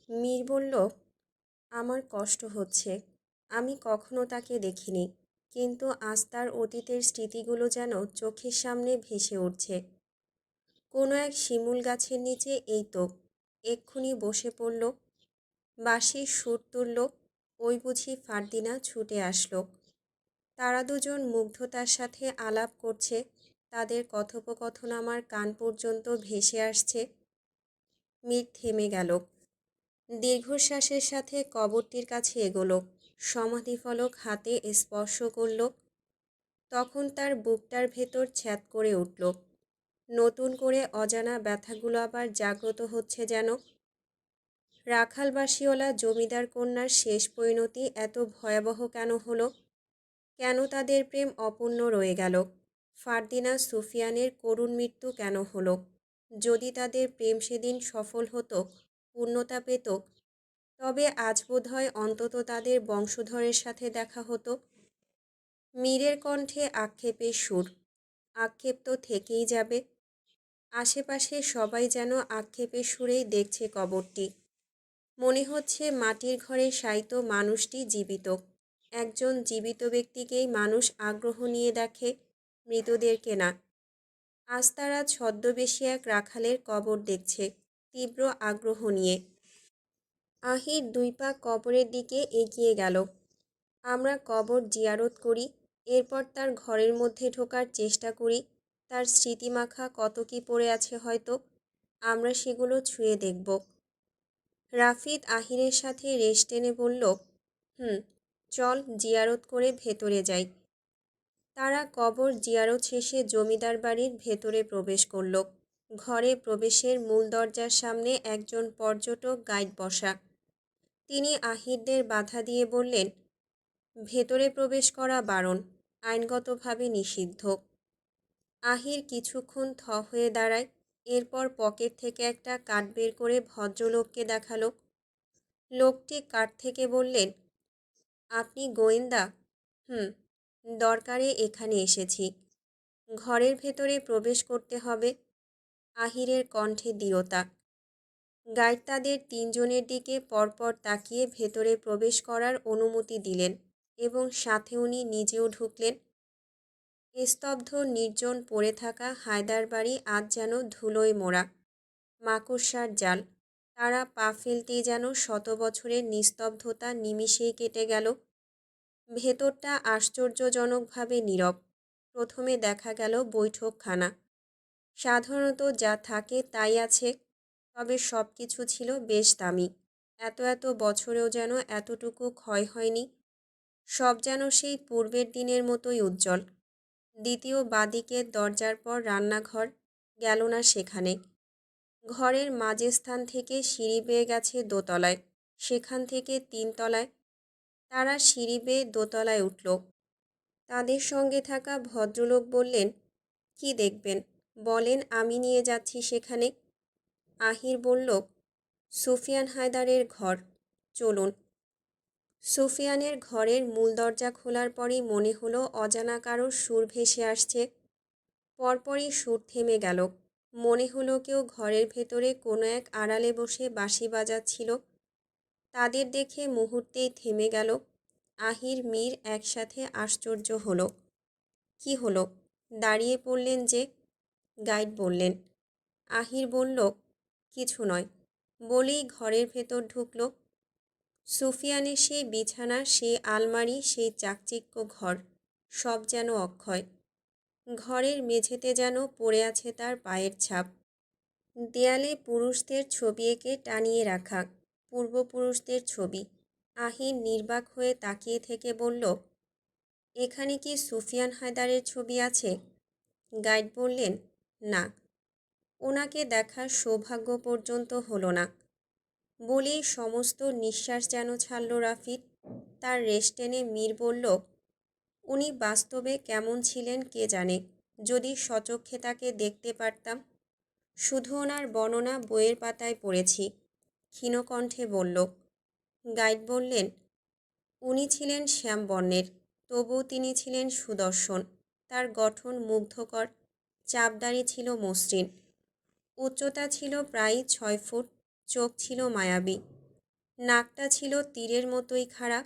মীর বলল, আমার কষ্ট হচ্ছে। আমি কখনো তাকে দেখিনি, কিন্তু আজ তার অতীতের স্মৃতিগুলো যেন চোখের সামনে ভেসে উঠছে। কোনো এক শিমুল গাছের নিচে এই তো এক্ষুনি বসে পড়ল, বাঁশির সুর তুলল। ওই বুঝি ফারদিনা ছুটে আসলো। তারা দুজন মুগ্ধতার সাথে আলাপ করছে। তাদের কথোপকথন আমার কান পর্যন্ত ভেসে আসছে। মীর থেমে গেল। দীর্ঘশ্বাসের সাথে কবরটির কাছে এগোলো। সমাধিফলক হাতে স্পর্শ করল। তখন তার বুকটার ভেতর ছ্যাদ করে উঠল। নতুন করে অজানা ব্যথাগুলো আবার জাগ্রত হচ্ছে যেন। রাখালবাসীওয়ালা জমিদার কন্যার শেষ পরিণতি এত ভয়াবহ কেন হলো? কেন তাদের প্রেম অপূর্ণ রয়ে গেল? ফারদিনা সুফিয়ানের করুণ মৃত্যু কেন হলো? যদি তাদের প্রেম সেদিন সফল হতো, পূর্ণতা পেত, তবে আজ বোধহয় অন্তত তাদের বংশধরের সাথে দেখা হতো। মীরের কণ্ঠে আক্ষেপের সুর। আক্ষেপ তো থেকেই যাবে। আশেপাশে সবাই যেন আক্ষেপের সুরেই দেখছে কবরটি। মনে হচ্ছে মাটির ঘরে শায়িত মানুষটি জীবিত। একজন জীবিত ব্যক্তিকেই মানুষ আগ্রহ নিয়ে দেখে, মৃতদেরকে না। আজ তারা ছদ্মবেশী এক রাখালের কবর দেখছে, তীব্র আগ্রহ নিয়ে। আহির 2 পা কবরের দিকে এগিয়ে গেল। আমরা কবর জিয়ারত করি, এরপর তার ঘরের মধ্যে ঢোকার চেষ্টা করি। তার স্মৃতিমাখা কত কি পড়ে আছে হয়তো, আমরা সেগুলো ছুঁয়ে দেখব। রাফিদ আহিরের সাথে রেশ টেনে বলল, চল জিয়ারত করে ভেতরে যাই। তারা কবর জিয়ারত শেষে জমিদার বাড়ির ভেতরে প্রবেশ করল। ঘরে প্রবেশের মূল দরজার সামনে একজন পর্যটক গাইড বসা। তিনি আহিরদের বাধা দিয়ে বললেন, ভেতরে প্রবেশ করা বারণ, আইনগতভাবে নিষিদ্ধ। আহির কিছুক্ষণ থ হয়ে দাঁড়ায়, এরপর পকেট থেকে একটা কার্ড বের করে ভদ্রলোককে দেখালো। লোকটি কার্ড থেকে বললেন, আপনি গোয়েন্দা? দরকারে এখানে এসেছি। ঘরের ভেতরে প্রবেশ করতে হবে। আহিরের কণ্ঠে দৃঢ়তা। গাইড তাদের 3 জনের দিকে পরপর তাকিয়ে ভেতরে প্রবেশ করার অনুমতি দিলেন এবং সাথে উনি নিজেও ঢুকলেন। স্তব্ধ নির্জন পড়ে থাকা হায়দার বাড়ি আজ যেন ধুলোয় মোড়া, মাকড়সার জাল। তারা পা ফেলতেই যেন 100 বছরের নিস্তব্ধতা নিমিষেই কেটে গেল। ভেতরটা আশ্চর্যজনকভাবে নীরব। প্রথমে দেখা গেল বৈঠকখানা। সাধারণত যা থাকে তাই আছে, তবে সব কিছু ছিল বেশ দামি। এত এত বছরেও যেন এতটুকু ক্ষয় হয়নি। সব যেন সেই পূর্বের দিনের মতোই উজ্জ্বল। দ্বিতীয় বাঁদিকের দরজার পর রান্নাঘর, গেল না সেখানে। ঘরের মাঝস্থান থেকে সিঁড়ি বেয়ে গেছে দোতলায়, সেখান থেকে 3 তলায়। তারা সিঁড়ি বেয়ে দোতলায় উঠল। তাদের সঙ্গে থাকা ভদ্রলোক বললেন, কি দেখবেন বলেন, আমি নিয়ে যাচ্ছি সেখানে। আহির বলল, সুফিয়ান হায়দারের ঘর, চলুন। সুফিয়ানের ঘরের মূল দরজা খোলার পরই মনে হলো অজানা কারোর সুর ভেসে আসছে। পরপরই সুর থেমে গেল। মনে হলো কেউ ঘরের ভেতরে কোনো এক আড়ালে বসে বাঁশি বাজাচ্ছিল। তাদের দেখে মুহূর্তেই থেমে গেল। আহির মীর একসাথে আশ্চর্য হলো। কি হলো, দাঁড়িয়ে পড়লেন যে? গাইড বললেন। আহির বলল, কিছু নয়, বলেই ঘরের ভেতর ঢুকল। সুফিয়ানের সেই বিছানা, সেই আলমারি, সেই চাকচিক্য ঘর, সব যেন অক্ষয়। ঘরের মেঝেতে যেন পড়ে আছে তার পায়ের ছাপ। দেয়ালে পুরুষদের ছবি এঁকে টানিয়ে রাখা, পূর্বপুরুষদের ছবি। আহির নির্বাক হয়ে তাকিয়ে থেকে বলল, এখানে কি সুফিয়ান হায়দারের ছবি আছে? গাইড বললেন, না, ওনাকে দেখার সৌভাগ্য পর্যন্ত হলো না। বলেই সমস্ত নিঃশ্বাস যেন ছাড়ল রাফিদ। তার রেশ টেনে মীর বলল, উনি বাস্তবে কেমন ছিলেন কে জানে, যদি স্বচক্ষে তাকে দেখতে পারতাম। শুধু ওনার বর্ণনা বইয়ের পাতায় পড়েছি। ক্ষীণকণ্ঠে বলল। গাইড বললেন, উনি ছিলেন শ্যামবর্ণের, তবুও তিনি ছিলেন সুদর্শন। তার গঠন মুগ্ধকর, চাপদাড়ি ছিল মসৃণ, উচ্চতা ছিল প্রায় 6 ফুট, চোখ ছিল মায়াবী। নাকটা ছিল তীরের মতোই খাড়া।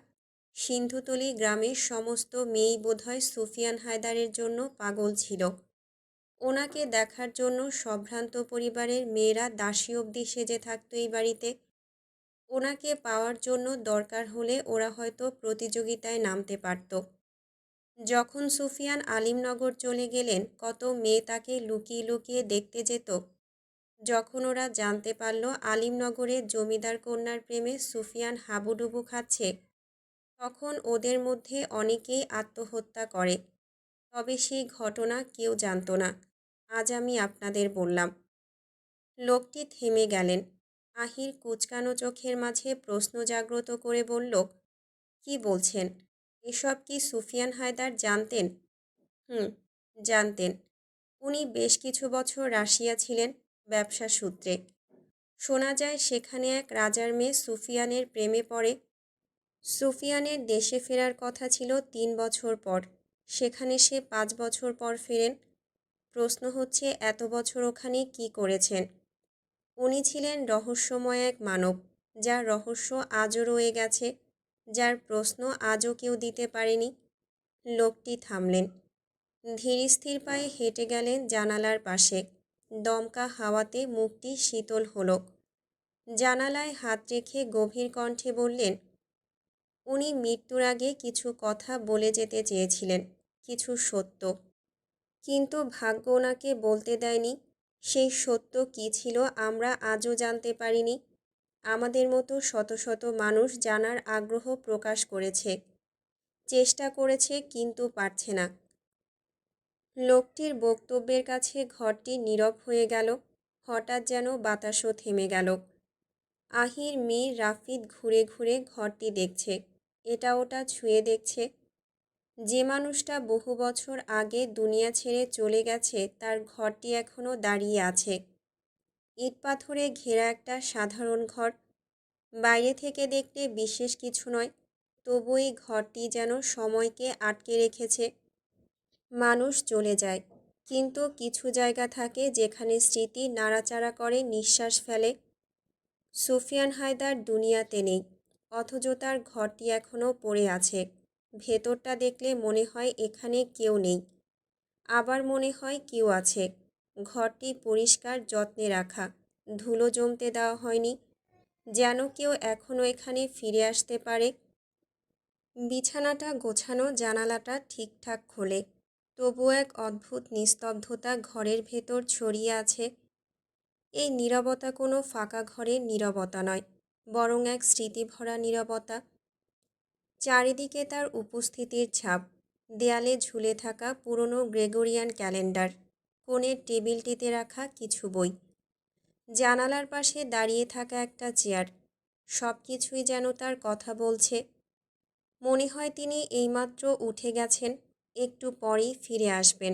সিন্ধুতলি গ্রামের সমস্ত মেয়েই বোধহয় সুফিয়ান হায়দারের জন্য পাগল ছিল। ওনাকে দেখার জন্য সম্ভ্রান্ত পরিবারের মেয়েরা দাসী অবধি সেজে থাকতো এই বাড়িতে। ওনাকে পাওয়ার জন্য দরকার হলে ওরা হয়তো প্রতিযোগিতায় নামতে পারত। যখন সুফিয়ান আলিমনগর চলে গেলেন, কত মেয়ে তাকে লুকিয়ে লুকিয়ে দেখতে যেত। যখন ওরা জানতে পারল আলিমনগরের জমিদার কন্যার প্রেমে সুফিয়ান হাবুডুবু খাচ্ছে, তখন ওদের মধ্যে অনেকেই আত্মহত্যা করে। তবে সেই ঘটনা কেউ জানত না। আজ আমি আপনাদের বললাম। লোকটি থেমে গেলেন। আহির কুচকানো চোখের মাঝে প্রশ্ন জাগ্রত করে বলল, কি বলছেন? এসব কি সুফিয়ান হায়দার জানতেন? হুম, জানতেন। উনি বেশ কিছু বছর রাশিয়া ছিলেন ব্যবসা সূত্রে। শোনা যায় সেখানে এক রাজার মেয়ে সুফিয়ানের প্রেমে পড়ে। সুফিয়ানের দেশে ফেরার কথা ছিল 3 বছর পর। সেখানে সে 5 বছর পর ফেরেন। প্রশ্ন হচ্ছে, এত বছর ওখানে কি করেছেন? উনি ছিলেন রহস্যময় এক মানব, যার রহস্য আজও রয়ে গেছে, যার প্রশ্ন আজও কেউ দিতে পারেনি। লোকটি থামলেন। ধীরস্থির পায়ে হেঁটে গেলেন জানালার পাশে। দমকা হাওয়াতে মুখটি শীতল হলো। জানালায় হাত রেখে গভীর কণ্ঠে বললেন, উনি মৃত্যুর আগে কিছু কথা বলে যেতে চেয়েছিলেন, কিছু সত্য। কিন্তু ভাগ্য ওনাকে বলতে দেয়নি। সেই সত্য কী ছিল আমরা আজও জানতে পারিনি। আমাদের মতো শত শত মানুষ জানার আগ্রহ প্রকাশ করেছে, চেষ্টা করেছে, কিন্তু পারছে না। লোকটির বক্তব্যের কাছে ঘরটি নীরব হয়ে গেল। হঠাৎ যেন বাতাসও থেমে গেল। আহির মীর রাফিদ ঘুরে ঘুরে ঘরটি দেখছে, এটা ওটা ছুঁয়ে দেখছে। যে মানুষটা বহু বছর আগে দুনিয়া ছেড়ে চলে গেছে, তার ঘরটি এখনও দাঁড়িয়ে আছে। ইট পাথরে ঘেরা একটা সাধারণ ঘর। বাইরে থেকে দেখতে বিশেষ কিছু নয়, তবু এই ঘরটি যেন সময়কে আটকে রেখেছে। মানুষ চলে যায়, কিন্তু কিছু জায়গা থাকে যেখানে স্মৃতি নাড়াচাড়া করে, নিঃশ্বাস ফেলে। সুফিয়ান হায়দার দুনিয়াতে নেই, অথচ তার ঘরটি এখনও পড়ে আছে। ভেতরটা দেখলে মনে হয় এখানে কেউ নেই, আবার মনে হয় কেউ আছে। ঘরটি পরিষ্কার, যত্নে রাখা, ধুলো জমতে দেওয়া হয়নি, যেন কেউ এখনও এখানে ফিরে আসতে পারে। বিছানাটা গোছানো, জানালাটা ঠিকঠাক খোলে, তবুও এক অদ্ভুত নিস্তব্ধতা ঘরের ভেতর ছড়িয়ে আছে। এই নীরবতা কোনো ফাঁকা ঘরের নীরবতা নয়, বরং এক স্মৃতিভরা নীরবতা। চারিদিকে তার উপস্থিতির ছাপ। দেয়ালে ঝুলে থাকা পুরনো গ্রেগরিয়ান ক্যালেন্ডার, কোণের টেবিলটিতে রাখা কিছু বই, জানালার পাশে দাঁড়িয়ে থাকা একটা চেয়ার, সব কিছুই যেন তার কথা বলছে। মনে হয় তিনি এইমাত্র উঠে গেছেন, একটু পরেই ফিরে আসবেন।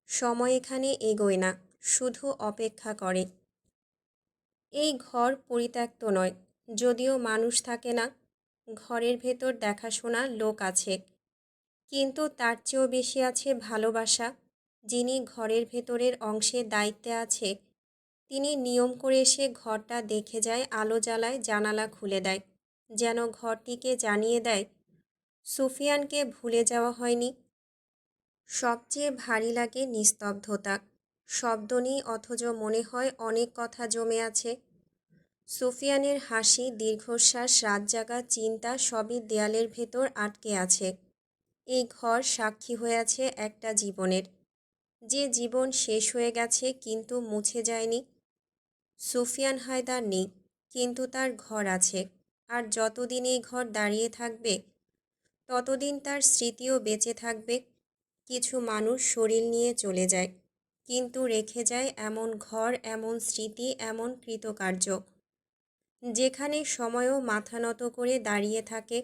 সময় এখানে এগোয় না, শুধু অপেক্ষা করে। এই ঘর পরিত্যক্ত নয়, যদিও মানুষ থাকে না। ঘরের ভেতর দেখাশোনা লোক আছে, কিন্তু তার চেয়েও বেশি আছে ভালোবাসা। যিনি ঘরের ভেতরের অংশে দায়িত্বে আছে, তিনি নিয়ম করে এসে ঘরটা দেখে যায়, আলো জ্বালায়, জানালা খুলে দেয়, যেন ঘরটিকে জানিয়ে দেয় সুফিয়ানকে ভুলে যাওয়া হয়নি। সবচেয়ে ভারী লাগে নিস্তব্ধতা। শব্দ নেই, অথচ মনে হয় অনেক কথা জমে আছে। সুফিয়ানের হাসি, দীর্ঘশ্বাস, রাতজাগা চিন্তা সবই দেয়ালের ভেতর আটকে আছে। এই ঘর সাক্ষী হয়ে আছে একটা জীবনের, যে জীবন শেষ হয়ে গেছে কিন্তু মুছে যায়নি। সুফিয়ান হায়দার নেই, কিন্তু তার ঘর আছে। আর যতদিন এই ঘর দাঁড়িয়ে থাকবে, ততদিন তার স্মৃতিও বেঁচে থাকবে। কিছু মানুষ শরীর নিয়ে চলে যায়, কিন্তু রেখে যায় এমন ঘর, এমন স্মৃতি, এমন কৃতকার্য, যেখানে সময়ও মাথা নত করে দাঁড়িয়ে থাকে।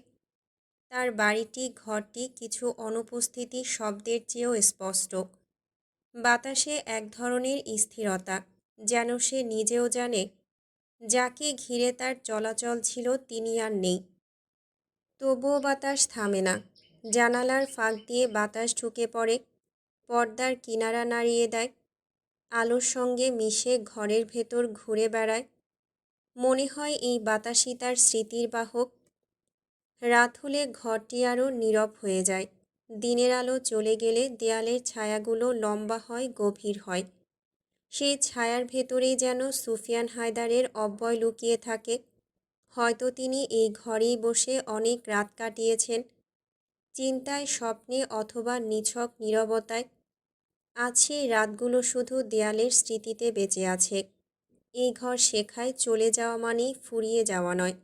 তার বাড়িটি, ঘরটি কিছু অনুপস্থিতি শব্দের চেয়েও স্পষ্ট। বাতাসে এক ধরনের স্থিরতা, যেন সে নিজেও জানে যাকে ঘিরে তার চলাচল ছিল তিনি আর নেই। তবুও বাতাস থামে না। জানালার ফাঁক দিয়ে বাতাস ঢুকে পড়ে, পর্দার কিনারা নাড়িয়ে দেয়, আলোর সঙ্গে মিশে ঘরের ভেতর ঘুরে বেড়ায়। মনে হয় এই বাতাসই তার স্মৃতির বাহক। রাত হলে ঘরটি আরও নীরব হয়ে যায়। দিনের আলো চলে গেলে দেয়ালের ছায়াগুলো লম্বা হয়, গভীর হয়। সেই ছায়ার ভেতরেই যেন সুফিয়ান হায়দারের অব্যয় লুকিয়ে থাকে। হয়তো তিনি এই ঘরেই বসে অনেক রাত কাটিয়েছেন, চিন্তায়, স্বপ্নে অথবা নিছক নীরবতায়। আজ সেই রাতগুলো শুধু দেয়ালের স্মৃতিতে বেঁচে আছে। এই ঘর শেখায় চলে যাওয়া মানেই ফুরিয়ে যাওয়া নয়।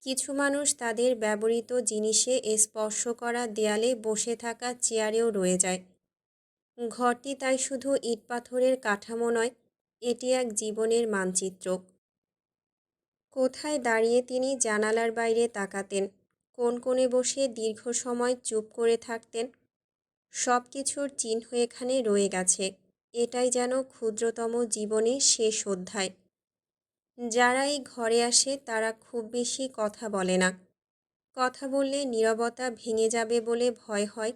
কিছু মানুষ তাদের ব্যবহৃত জিনিসে স্পর্শ করা দেয়ালে বসে থাকা চেয়ারেও রয়ে যায়। ঘরটি তাই শুধু ইটপাথরের কাঠামো নয়, এটি এক জীবনের মানচিত্র। কোথায় দাঁড়িয়ে তিনি জানালার বাইরে তাকাতেন, কোন কোণে বসে দীর্ঘ সময় চুপ করে থাকতেন, সব কিছুর চিহ্ন এখানে রয়ে গেছে। এটাই যেন ক্ষুদ্রতম জীবনের শেষ অধ্যায়। যারা এই ঘরে আসে তারা খুব বেশি কথা বলে না। কথা বললে নীরবতা ভেঙে যাবে বলে ভয় হয়।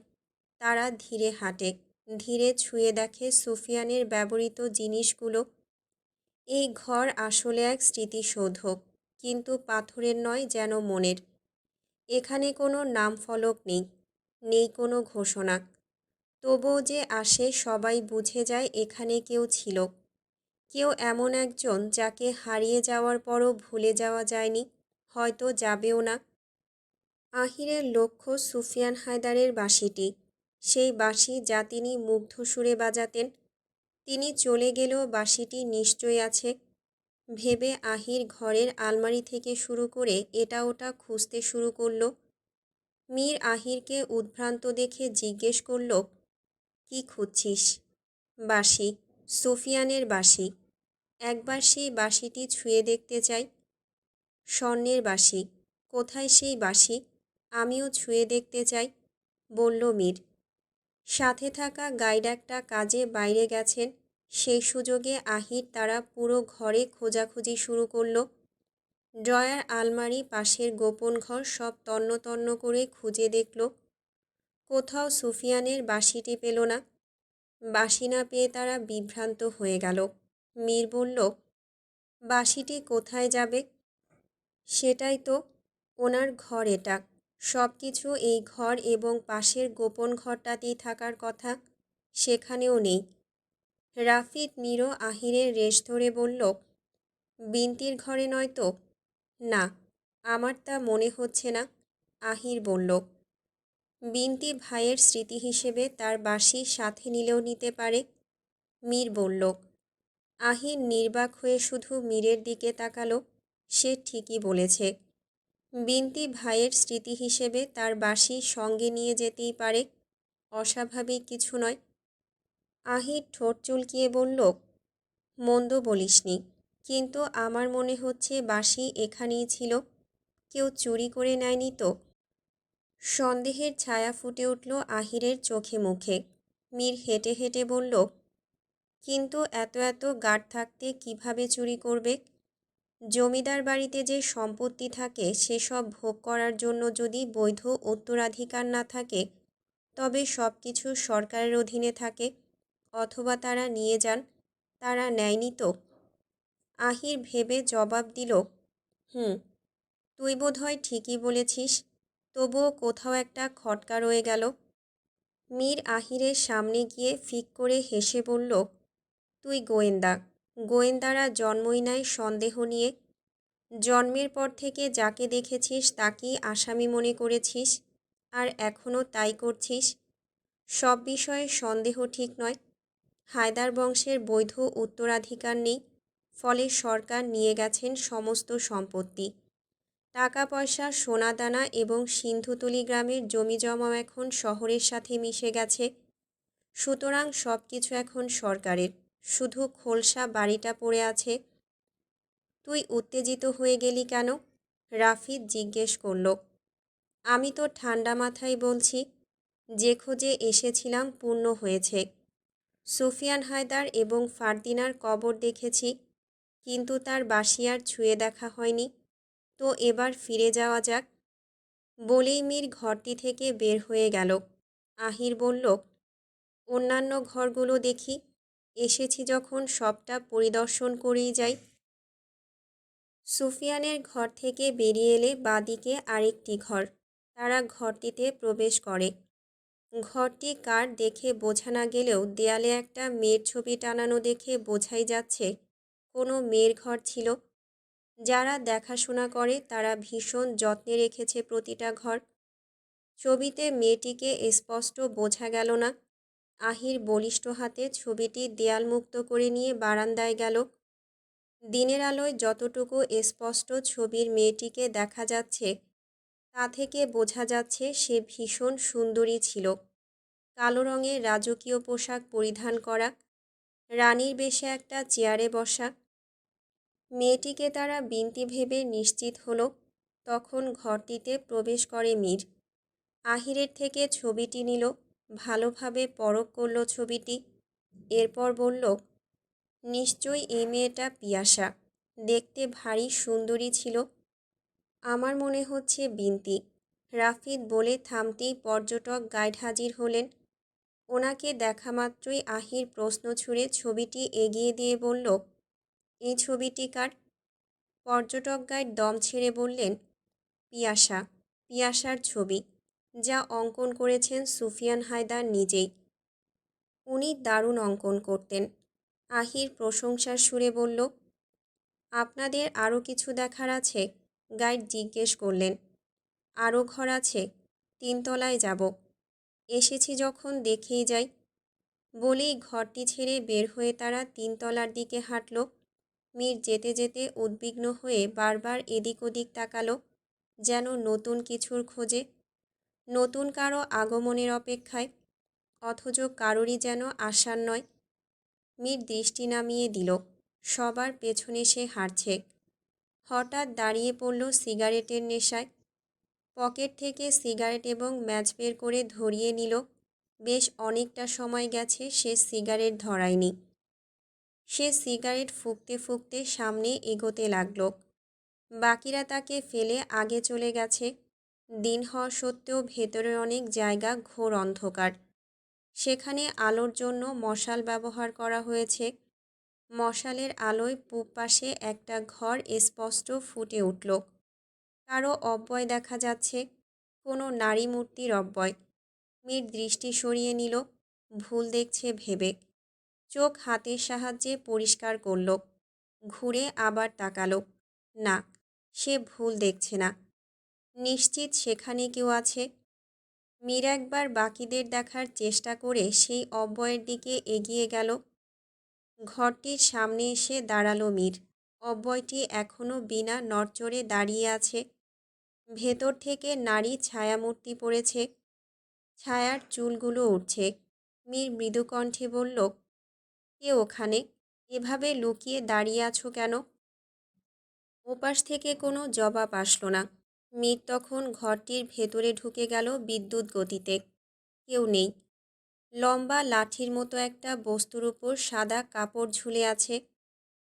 তারা ধীরে হাঁটে, ধীরে ছুঁয়ে দেখে সুফিয়ানের ব্যবহৃত জিনিসগুলো। এই ঘর আসলে এক স্মৃতিসৌধ, কিন্তু পাথরের নয়, যেন মনের। এখানে কোনো নাম ফলক নেই, নেই কোনো ঘোষণা। তবুও যে আসে সবাই বুঝে যায় এখানে কেউ ছিল। কেউ এমন একজন যাকে হারিয়ে যাওয়ার পরও ভুলে যাওয়া যায়নি, হয়তো যাবেও না। আহিরের লক্ষ্য সুফিয়ান হায়দারের বাঁশিটি, সেই বাঁশি যা তিনি মুগ্ধ সুরে বাজাতেন। তিনি চলে গেলেও বাঁশিটি নিশ্চয়ই আছে। ভেবে আহির ঘরের আলমারি থেকে শুরু করে এটা ওটা খুঁজতে শুরু করল। মীর আহিরকে উদ্ভ্রান্ত দেখে জিজ্ঞেস করল, কি খুঁজছিস? বাঁশি, সুফিয়ানের বাঁশি। একবার সেই বাঁশিটি ছুঁয়ে দেখতে চাই। স্বর্ণের বাঁশি। কোথায় সেই বাঁশি? আমিও ছুঁয়ে দেখতে চাই, বলল মীর। সাথে থাকা গাইড একটা কাজে বাইরে গেছেন। সেই সুযোগে আহির তারা পুরো ঘরে খোঁজাখুঁজি শুরু করল। ড্রয়ার, আলমারি, পাশের গোপন ঘর সব তন্ন তন্ন করে খুঁজে দেখল। কোথাও সুফিয়ানের বাঁশিটি পেল না। বাঁশি না পেয়ে তারা বিভ্রান্ত হয়ে গেল। মীর বলল, বাঁশিটি কোথায় যাবে? সেটাই তো, ওনার ঘর এটা। সব কিছু এই ঘর এবং পাশের গোপন ঘরটাতেই থাকার কথা, সেখানেও নেই। রাফিদ মীরও আহিরের রেশ ধরে বলল, বিনতির ঘরে নয় তো? না, আমার তা মনে হচ্ছে না, আহির বলল। বিনতি ভাইয়ের স্মৃতি হিসেবে তার বাঁশি সাথে নিলেও নিতে পারে, মীর বলল। আহির নির্বাক হয়ে শুধু মীরের দিকে তাকালো। সে ঠিকই বলেছে। বিনতি ভাইয়ের স্মৃতি হিসেবে তার বাঁশি সঙ্গে নিয়ে যেতেই পারে, অস্বাভাবিক কিছু নয়। আহির ঠোঁট চুলকিয়ে বলল, মন্দ বলিসনি, কিন্তু আমার মনে হচ্ছে বাঁশি এখানেই ছিল। কেউ চুরি করে নেয়নি তো? সন্দেহের ছায়া ফুটে উঠল আহিরের চোখে মুখে। মীর হেঁটে হেঁটে বলল, কিন্তু এত এত গার্ড থাকতে কিভাবে চুরি করবে? জমিদার বাড়িতে যে সম্পত্তি থাকে সেসব ভোগ করার জন্য যদি বৈধ উত্তরাধিকার না থাকে, তবে সব কিছু সরকারের অধীনে থাকে, অথবা তারা নিয়ে যান। তারা নেয়নি তো? আহির ভেবে জবাব দিল, তুই বোধহয় ঠিকই বলেছিস, তবুও কোথাও একটা খটকা রয়ে গেল। মীর আহিরের সামনে গিয়ে ফিক করে হেসে বলল, তুই গোয়েন্দা। গোয়েন্দারা জন্মই নেয় সন্দেহ নিয়ে। জন্মের পর থেকে যাকে দেখেছিস তাকেই আসামি মনে করেছিস, আর এখনও তাই করছিস। সব বিষয়ে সন্দেহ ঠিক নয়। হায়দার বংশের বৈধ উত্তরাধিকার নেই, ফলে সরকার নিয়ে গেছেন সমস্ত সম্পত্তি। টাকা পয়সা, সোনাদানা এবং সিন্ধুতলি গ্রামের জমিজমাও এখন শহরের সাথে মিশে গেছে। সুতরাং সব কিছু এখন সরকারের, শুধু খোলসা বাড়িটা পড়ে আছে। তুই উত্তেজিত হয়ে গেলি কেন? রাফিদ জিজ্ঞেস করল। আমি তো ঠান্ডা মাথায় বলছি, যে খোঁজে এসেছিলাম পূর্ণ হয়েছে। সুফিয়ান হায়দার এবং ফারদিনার কবর দেখেছি, কিন্তু তার বাঁশি আর ছুঁয়ে দেখা হয়নি। তো এবার ফিরে যাওয়া যাক। বলেই মীর ঘরটি থেকে বের হয়ে গেল। আহির বলল, অন্যান্য ঘরগুলো দেখি, এসেছি যখন সবটা পরিদর্শন করেই যাই। সুফিয়ানের ঘর থেকে বেরিয়ে এলে বাদিকে আরেকটি ঘর। তারা ঘরটিতে প্রবেশ করে। ঘরটি কার দেখে বোঝা না গেলেও দেয়ালে একটা মেয়ের ছবি টানানো দেখে বোঝাই যাচ্ছে কোনো মেয়ের ঘর ছিল। যারা দেখাশোনা করে তারা ভীষণ যত্নে রেখেছে প্রতিটা ঘর। ছবিতে মেয়েটিকে স্পষ্ট বোঝা গেল না। আহির বলিষ্ঠ হাতে ছবিটি দেয়ালমুক্ত করে নিয়ে বারান্দায় গেল। দিনের আলোয় যতটুকু স্পষ্ট ছবির মেয়েটিকে দেখা যাচ্ছে তা থেকে বোঝা যাচ্ছে সে ভীষণ সুন্দরী ছিল। কালো রঙের রাজকীয় পোশাক পরিধান করা, রানীর বেশে একটা চেয়ারে বসা। মেয়েটিকে তারা বিন্তি ভেবে নিশ্চিত হলো। তখন ঘরটিতে প্রবেশ করে মীর। আহিরের থেকে ছবিটি নিল, ভালোভাবে পরখ করল ছবিটি। এরপর বলল, নিশ্চয়ই এই মেয়েটা পিয়াসা, দেখতে ভারী সুন্দরী ছিল। আমার মনে হচ্ছে বিন্তি। রাফিদ বলে থামতেই পর্যটক গাইড হাজির হলেন। ওনাকে দেখা মাত্রই আহির প্রশ্ন ছুড়ে ছবিটি এগিয়ে দিয়ে বলল, এই ছবিটি কার? পর্যটক গাইড দম ছেড়ে বললেন, পিয়াসা, পিয়াসার ছবি, যা অঙ্কন করেছেন সুফিয়ান হায়দার নিজেই। উনি দারুণ অঙ্কন করতেন। আহির প্রশংসার সুরে বলল, আপনাদের আরও কিছু দেখার আছে? গাইড জিজ্ঞেস করলেন। আরও ঘর আছে, 3 তলায় যাব। এসেছি যখন দেখেই যাই। বলেই ঘরটি ছেড়ে বের হয়ে তারা 3 তলার দিকে হাঁটল। মীর যেতে যেতে উদ্বিগ্ন হয়ে বারবার এদিক ওদিক তাকালো, যেন নতুন কিছুর খোঁজে, নতুন কারো আগমনের অপেক্ষায়। অথচ কারোরই যেন আসার নয়। মীর দৃষ্টি নামিয়ে দিল। সবার পেছনে সে হাঁটছে। হঠাৎ দাঁড়িয়ে পড়ল সিগারেটের নেশায়। পকেট থেকে সিগারেট এবং ম্যাচ বের করে ধরিয়ে নিল। বেশ অনেকটা সময় গেছে সে সিগারেট ধরায়নি। সে সিগারেট ফুঁকতে ফুঁকতে সামনে এগোতে লাগল। বাকিরা তাকে ফেলে আগে চলে গেছে। দিন হওয়া সত্ত্বেও ভেতরে অনেক জায়গা ঘোর অন্ধকার। সেখানে আলোর জন্য মশাল ব্যবহার করা হয়েছে। মশালের আলোয় পূব পাশে একটা ঘর স্পষ্ট ফুটে উঠল। কারো অব্যয় দেখা যাচ্ছে, কোনো নারী মূর্তির অব্যয়। মীর দৃষ্টি সরিয়ে নিল, ভুল দেখছে ভেবে। চোখ হাতের সাহায্যে পরিষ্কার করল। ঘুরে আবার তাকালো। না, সে ভুল দেখছে না। নিশ্চিত সেখানে কেউ আছে। মীর একবার বাকিদের দেখার চেষ্টা করে সেই অব্যয়ের দিকে এগিয়ে গেল। ঘরটির সামনে এসে দাঁড়ালো মীর। অব্যয়টি এখনও বিনা নড়চড়ে দাঁড়িয়ে আছে। ভেতর থেকে নারী ছায়ামূর্তি পড়েছে। ছায়ার চুলগুলো উঠছে। মীর মৃদু কণ্ঠে বলল, কে ওখানে? এভাবে লুকিয়ে দাঁড়িয়ে আছো কেন? ওপাশ থেকে কোনো জবাব আসলো না। মীর তখন ঘরটির ভেতরে ঢুকে গেল বিদ্যুৎ গতিতে। কেউ নেই। লম্বা লাঠির মতো একটা বস্তুর উপর সাদা কাপড় ঝুলে আছে,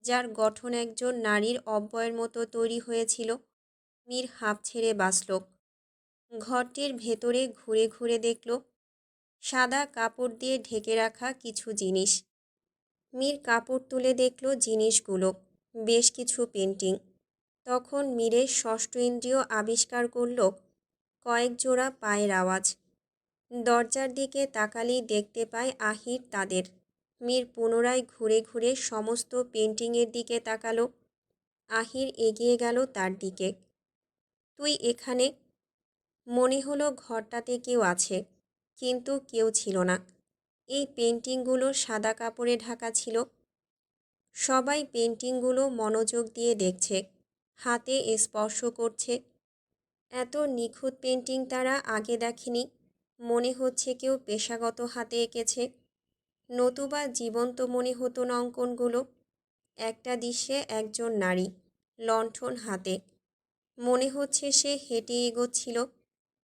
যার গঠন একজন নারীর অব্যয়ের মতো তৈরি হয়েছিল। মীর হাঁপ ছেড়ে বাঁচল। ঘরটির ভেতরে ঘুরে ঘুরে দেখল সাদা কাপড় দিয়ে ঢেকে রাখা কিছু জিনিস। মীর কাপড় তুলে দেখল জিনিসগুলো বেশ কিছু পেন্টিং। তখন মীরের ষষ্ঠ ইন্দ্রিয় আবিষ্কার করল কয়েক জোড়া পায়ের আওয়াজ। দরজার দিকে তাকালেই দেখতে পায় আহির তাদের। মীর পুনরায় ঘুরে ঘুরে সমস্ত পেন্টিংয়ের দিকে তাকালো। আহির এগিয়ে গেল তার দিকে। তুই এখানে? মনে হলো ঘরটাতে কেউ আছে, কিন্তু কেউ ছিল না। এই পেন্টিংগুলো সাদা কাপড়ে ঢাকা ছিল। সবাই পেন্টিংগুলো মনোযোগ দিয়ে দেখছে, হাতে স্পর্শ করছে। এত নিখুঁত পেন্টিং তারা আগে দেখেনি। মনে হচ্ছে কেউ পেশাগত হাতে এঁকেছে। নতুবা জীবন্ত মনে হতো না অঙ্কনগুলো। একটা দৃশ্যে একজন নারী, লণ্ঠন হাতে। মনে হচ্ছে সে হেঁটে এগোচ্ছিল।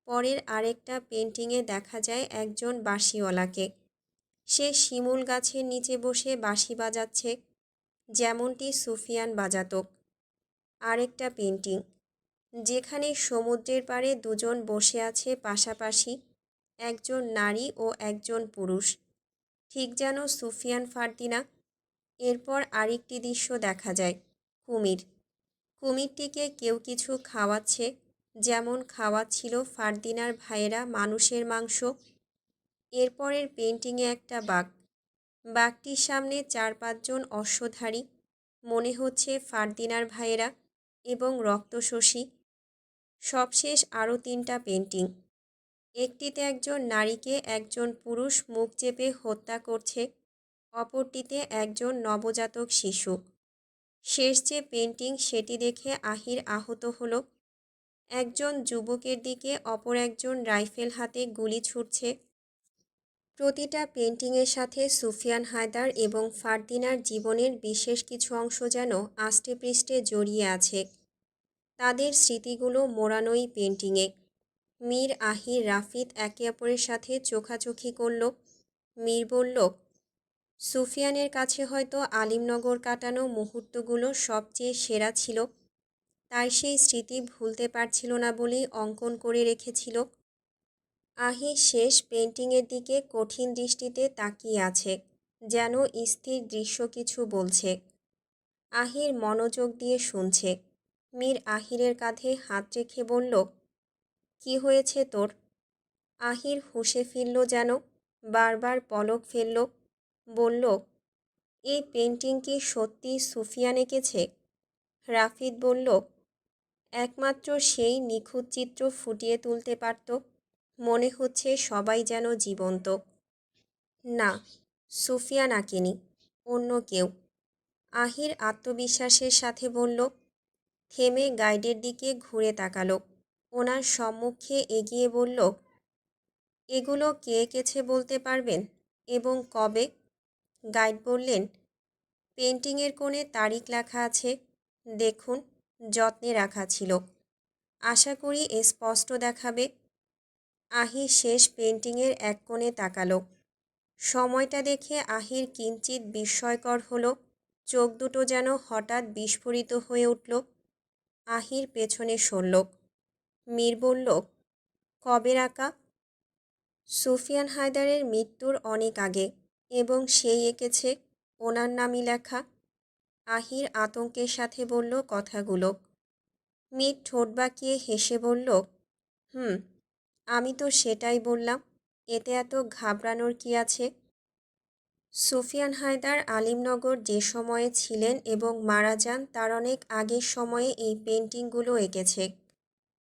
পরের আরেকটা পেন্টিংয়ে দেখা যায় একজন বাঁশিওয়ালাকে। সে শিমুল গাছের নিচে বসে বাঁশি বাজাচ্ছে, যেমনটি সুফিয়ান বাজাত। আরেকটা পেন্টিং, যেখানে সমুদ্রের পাড়ে দুজন বসে আছে পাশাপাশি, একজন নারী ও একজন পুরুষ, ঠিক যেন সুফিয়ান ফারদিনা। এরপর আরেকটি দৃশ্য দেখা যায়, কুমির। কুমিরটিকে কেউ কিছু খাওয়াচ্ছে, যেমন খাওয়াচ্ছিল ফারদিনার ভাইয়েরা মানুষের মাংস। এরপরের পেন্টিংয়ে একটা বাঘ। বাঘটির সামনে 4-5 জন অশ্বধারী, মনে হচ্ছে ফারদিনার ভাইয়েরা, এবং রক্তশোষী। সবশেষ আরও 3টা পেন্টিং। একটিতে একজন নারীকে একজন পুরুষ মুখ চেপে হত্যা করছে, অপরটিতে একজন নবজাতক শিশু। শেষ যে পেন্টিং সেটি দেখে আহির আহত হলো। একজন যুবকের দিকে অপর একজন রাইফেল হাতে গুলি ছুটছে। প্রতিটা পেন্টিংয়ের সাথে সুফিয়ান হায়দার এবং ফারদিনার জীবনের বিশেষ কিছু অংশ যেন আষ্টেপৃষ্ঠে জড়িয়ে আছে। তাদের স্মৃতিগুলো মোড়ানোই পেন্টিংয়ে। মীর, আহির, রাফিদ একে অপরের সাথে চোখাচোখি করল। মীর বলল, সুফিয়ানের কাছে হয়তো আলিমনগর কাটানো মুহূর্তগুলো সবচেয়ে সেরা ছিল, তাই সেই স্মৃতি ভুলতে পারছিল না বলেই অঙ্কন করে রেখেছিল। আহির শেষ পেন্টিংয়ের দিকে কঠিন দৃষ্টিতে তাকিয়ে আছে, যেন স্থির দৃশ্য কিছু বলছে। আহির মনোযোগ দিয়ে শুনছে। মীর আহিরের কাঁধে হাত রেখে বলল, কি হয়েছে তোর? আহির হুঁশে ফিরল যেন, বারবার পলক ফেলল। বলল, এই পেন্টিং কি সত্যি সুফিয়ান এঁকেছে? রাফিদ বলল, একমাত্র সেই নিখুঁত চিত্র ফুটিয়ে তুলতে পারত। মনে হচ্ছে সবাই যেন জীবন্ত। না, সুফিয়ান আঁকেনি, অন্য কেউ। আহির আত্মবিশ্বাসের সাথে বলল, থেমে গাইডের দিকে ঘুরে তাকালো। ওনার সম্মুখে এগিয়ে বলল, এগুলো কে এঁকেছে বলতে পারবেন, এবং কবে? গাইড বললেন, পেন্টিংয়ের কোণে তারিখ লেখা আছে, দেখুন, যত্নে রাখা ছিল। আশা করি স্পষ্ট দেখাবে। আহির শেষ পেন্টিংয়ের এক কোণে তাকালো। সময়টা দেখে আহির কিঞ্চিত বিস্ময়কর হলো। চোখ দুটো যেন হঠাৎ বিস্ফোরিত হয়ে উঠল। আহির পেছনে সরল। মীর বলল, কবের আঁকা? সুফিয়ান হায়দারের মৃত্যুর অনেক আগে, এবং সেই এঁকেছে, ওনার নামই লেখা। আহির আতঙ্কের সাথে বলল কথাগুলো। মীর ঠোঁট বাঁকিয়ে হেসে বলল, আমি তো সেটাই বললাম, এতে এত ঘাবড়ানোর কি আছে? সুফিয়ান হায়দার আলিমনগর যে সময়ে ছিলেন এবং মারা যান তার অনেক আগের সময়ে এই পেন্টিংগুলো এঁকেছে।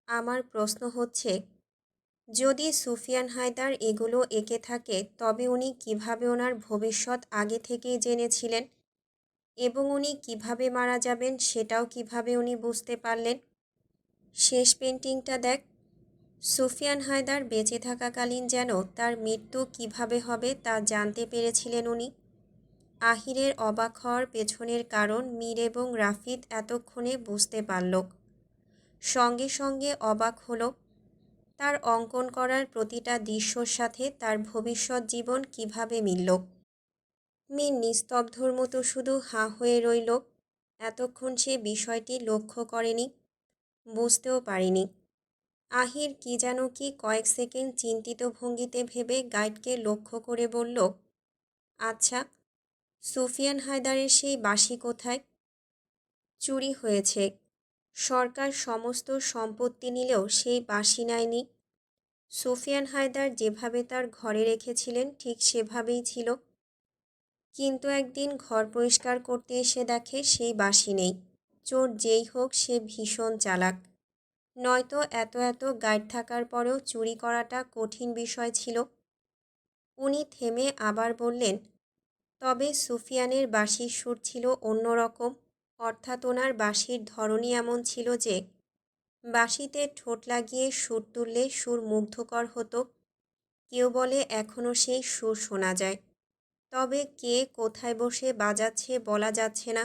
আমার প্রশ্ন হচ্ছে, যদি সুফিয়ান হায়দার এগুলো এঁকে থাকে তবে উনি কিভাবে ওনার ভবিষ্যৎ আগে থেকেই জেনেছিলেন, এবং উনি কিভাবে মারা যাবেন সেটাও কিভাবে উনি বুঝতে পারলেন? শেষ পেন্টিংটা দেখ। সুফিয়ান হায়দার বেঁচে থাকাকালীন যেন তার মৃত্যু কিভাবে হবে তা জানতে পেরেছিলেন উনি। আহিরের অবাক হওয়ার পেছনের কারণ মীর এবং রাফিদ এতক্ষণে বুঝতে পারল। সঙ্গে সঙ্গে অবাক হলো। তার অঙ্কন করার প্রতিটা দৃশ্যর সাথে তার ভবিষ্যৎ জীবন কিভাবে মিলল। মীর নিস্তব্ধর মতো শুধু হাঁ হয়ে রইল। এতক্ষণ সে বিষয়টি লক্ষ্য করেনি, বুঝতেও পারেনি। আহির কি যেন কি কয়েক সেকেন্ড চিন্তিত ভঙ্গিতে ভেবে গাইডকে লক্ষ্য করে বলল, আচ্ছা, সুফিয়ান হায়দারের সেই বাঁশি কোথায়? চুরি হয়েছে। সরকার সমস্ত সম্পত্তি নিলেও সেই বাঁশি নেয়নি। সুফিয়ান হায়দার যেভাবে তার ঘরে রেখেছিলেন ঠিক সেভাবেই ছিল, কিন্তু একদিন ঘর পরিষ্কার করতে এসে দেখে সেই বাঁশি নেই। চোর যেই হোক সে ভীষণ চালাক, নয়তো এত এত গাইড থাকার পরেও চুরি করাটা কঠিন বিষয় ছিল। উনি থেমে আবার বললেন, তবে সুফিয়ানের বাঁশির সুর ছিল অন্যরকম, অর্থাৎ ওনার বাঁশির ধরনই এমন ছিল যে বাঁশিতে ঠোঁট লাগিয়ে সুর তুললে সুর মুগ্ধকর হতো। কেউ বলে এখনও সেই সুর শোনা যায়, তবে কে কোথায় বসে বাজাচ্ছে বলা যাচ্ছে না।